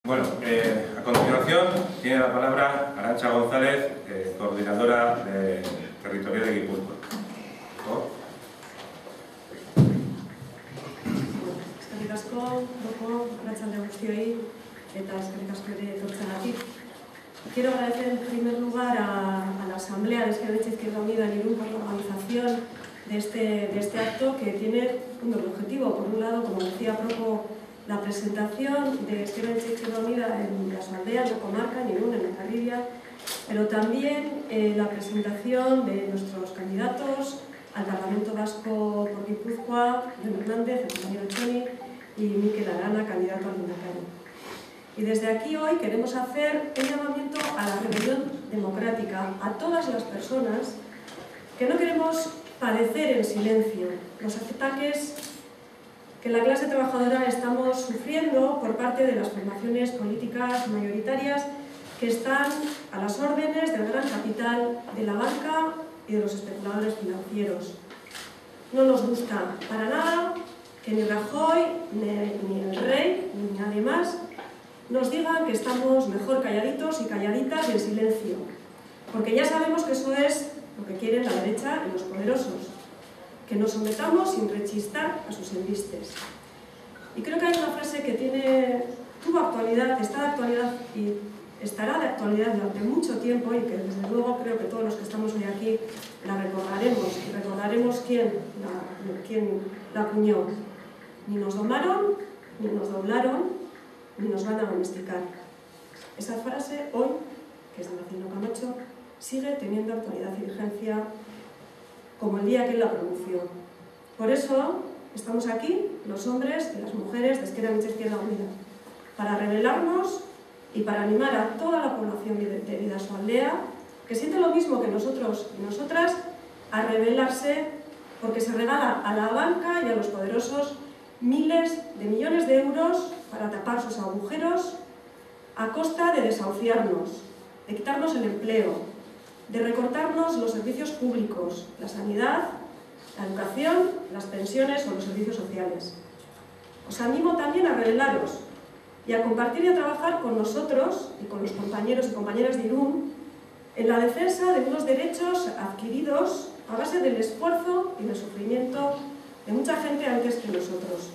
Bueno, a continuación tiene la palabra Arantxa González, coordinadora territorial de Guipúzcoa. Eskerrik asko, arratsalde guztioi, eta eskerrik asko ere etortzeagatik. Quiero agradecer en primer lugar a la Asamblea de Ezker Anitza Izquierda Unida en Irún por la organización de este acto, que tiene un doble objetivo. Por un lado, como decía Proco, la presentación de Ezker Anitza Izquierda Unida en las aldeas, en la comarca, en Irún, en Ondarribia, pero también la presentación de nuestros candidatos al Parlamento Vasco por Guipúzcoa, Jon Hernández, el compañero Txoni, y Mikel Arana, candidato al Lehendakari. Y desde aquí hoy queremos hacer un llamamiento a la rebelión democrática, a todas las personas que no queremos padecer en silencio los ataques que la clase trabajadora estamos sufriendo por parte de las formaciones políticas mayoritarias que están a las órdenes del gran capital, de la banca y de los especuladores financieros. No nos gusta para nada que ni Rajoy, ni el rey, ni nadie más nos digan que estamos mejor calladitos y calladitas y en silencio, porque ya sabemos que eso es lo que quieren la derecha y los poderosos, que nos sometamos sin rechistar a sus embistes. Y creo que hay una frase que tuvo actualidad, está de actualidad y estará de actualidad durante mucho tiempo, y que desde luego creo que todos los que estamos hoy aquí la recordaremos, y recordaremos quién la acuñó. Ni nos domaron, ni nos doblaron, ni nos van a domesticar. Esa frase hoy, que es de Marcelino Camacho, sigue teniendo actualidad y vigencia como el día que él la pronunció. Por eso estamos aquí, los hombres y las mujeres de Ezker Anitza Izquierda Unida, para rebelarnos y para animar a toda la población de Bidasoaldea, que siente lo mismo que nosotros y nosotras, a rebelarse, porque se regala a la banca y a los poderosos miles de millones de euros para tapar sus agujeros a costa de desahuciarnos, de quitarnos el empleo, de recortarnos los servicios públicos, la sanidad, la educación, las pensiones o los servicios sociales. Os animo también a rebelaros y a compartir y a trabajar con nosotros y con los compañeros y compañeras de Irún en la defensa de unos derechos adquiridos a base del esfuerzo y del sufrimiento de mucha gente antes que nosotros.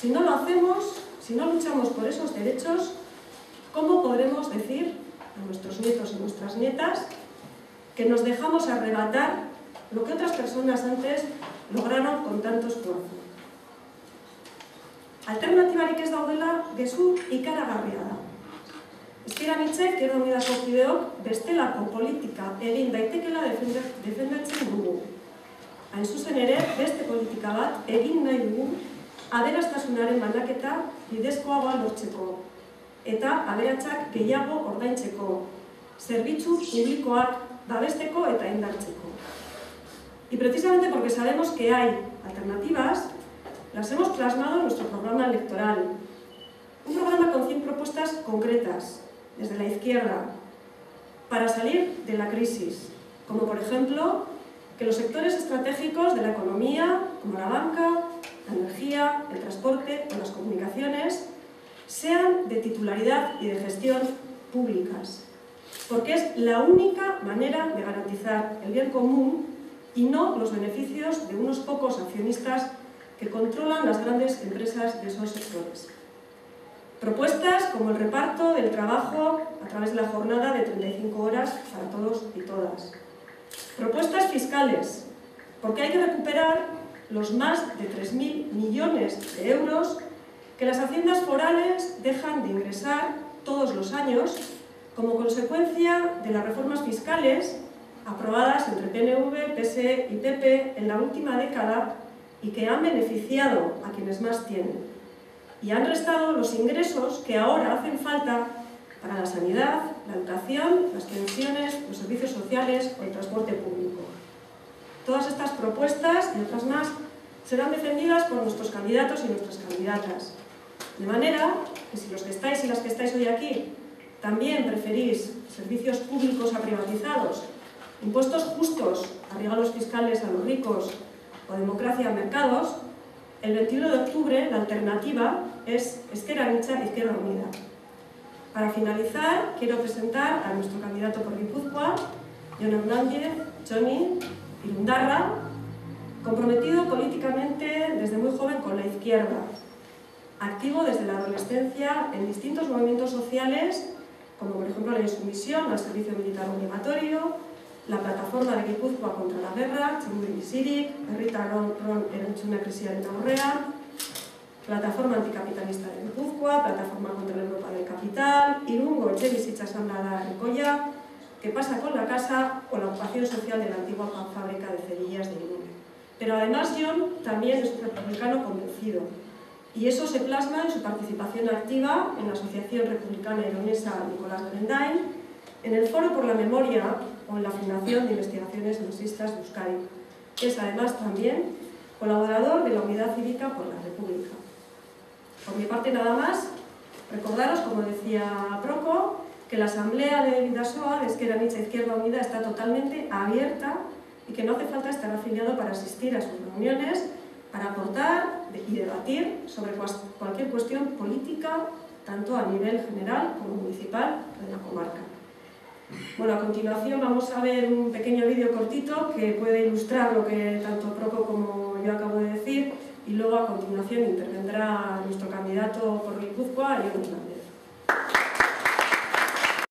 Si no lo hacemos, si no luchamos por esos derechos, ¿cómo podremos decir a nuestros nietos y nuestras nietas que nos dejamos arrebatar lo que otras personas antes lograron con tanto esfuerzo? Alternatibarik ez daudela gezur ikaragarria da. Ezker Anitza Izquierda Unidako kideok bestelako politika egin daitekela defendatzen dugu. Hain zuzen ere, beste politika bat egin nahi dugu aberastasunaren banaketa bidezkoagoa lortzeko eta aberatsak gehiago ordaintzeko, zerbitzu publikoak babesteko eta indartzeko. Y precisamente porque sabemos que hay alternativas, las hemos plasmado en nuestro programa electoral. Un programa con 100 propuestas concretas, desde la izquierda, para salir de la crisis, como por ejemplo que los sectores estratégicos de la economía, como la banca, la energía, el transporte o las comunicaciones, sean de titularidad y de gestión públicas, porque es la única manera de garantizar el bien común y no los beneficios de unos pocos accionistas que controlan las grandes empresas de esos sectores. Propuestas como el reparto del trabajo a través de la jornada de 35 horas para todos y todas. Propuestas fiscales, porque hay que recuperar los más de 3.000 millones de euros que las haciendas forales dejan de ingresar todos los años como consecuencia de las reformas fiscales aprobadas entre PNV, PSE y PP en la última década y que han beneficiado a quienes más tienen y han restado los ingresos que ahora hacen falta para la sanidad, la educación, las pensiones, los servicios sociales o el transporte público. Todas estas propuestas y otras más serán defendidas por nuestros candidatos y nuestras candidatas. De manera que si los que estáis y las que estáis hoy aquí también preferís servicios públicos a privatizados, impuestos justos a regalos fiscales a los ricos o democracia a mercados, el 21 de octubre la alternativa es Ezker Anitza Izquierda Unida. Para finalizar, quiero presentar a nuestro candidato por Guipúzcoa, Jon Hernández, Txoni Irundarra, comprometido políticamente desde muy joven con la izquierda, activo desde la adolescencia en distintos movimientos sociales, como por ejemplo la insumisión al servicio militar obligatorio, la plataforma de Guipúzcoa contra la guerra, Txingudi Bizirik, herritarron erantzuna krisiaren aurrean, plataforma anticapitalista de Guipúzcoa, plataforma contra la Europa del capital, Irungo etxebizitza asamblea Ricoya, ¿Qué pasa con la casa? O la ocupación social de la antigua fábrica de cerillas de Irún. Pero además Jon también es un republicano convencido, y eso se plasma en su participación activa en la Asociación Republicana Ironesa Nicolás Berendain, en el Foro por la Memoria o en la Fundación de Investigaciones Marxistas de Euskadi. Es además también colaborador de la Unidad Cívica por la República. Por mi parte nada más, recordaros, como decía Proko, que la Asamblea de Bidasoa de Ezker Anitza Izquierda Unida está totalmente abierta y que no hace falta estar afiliado para asistir a sus reuniones, para aportar y debatir sobre cualquier cuestión política, tanto a nivel general como municipal de la comarca. Bueno, a continuación vamos a ver un pequeño vídeo cortito que puede ilustrar lo que tanto Proko como yo acabo de decir, y luego a continuación intervendrá nuestro candidato por Guipúzcoa, Jon Hernández.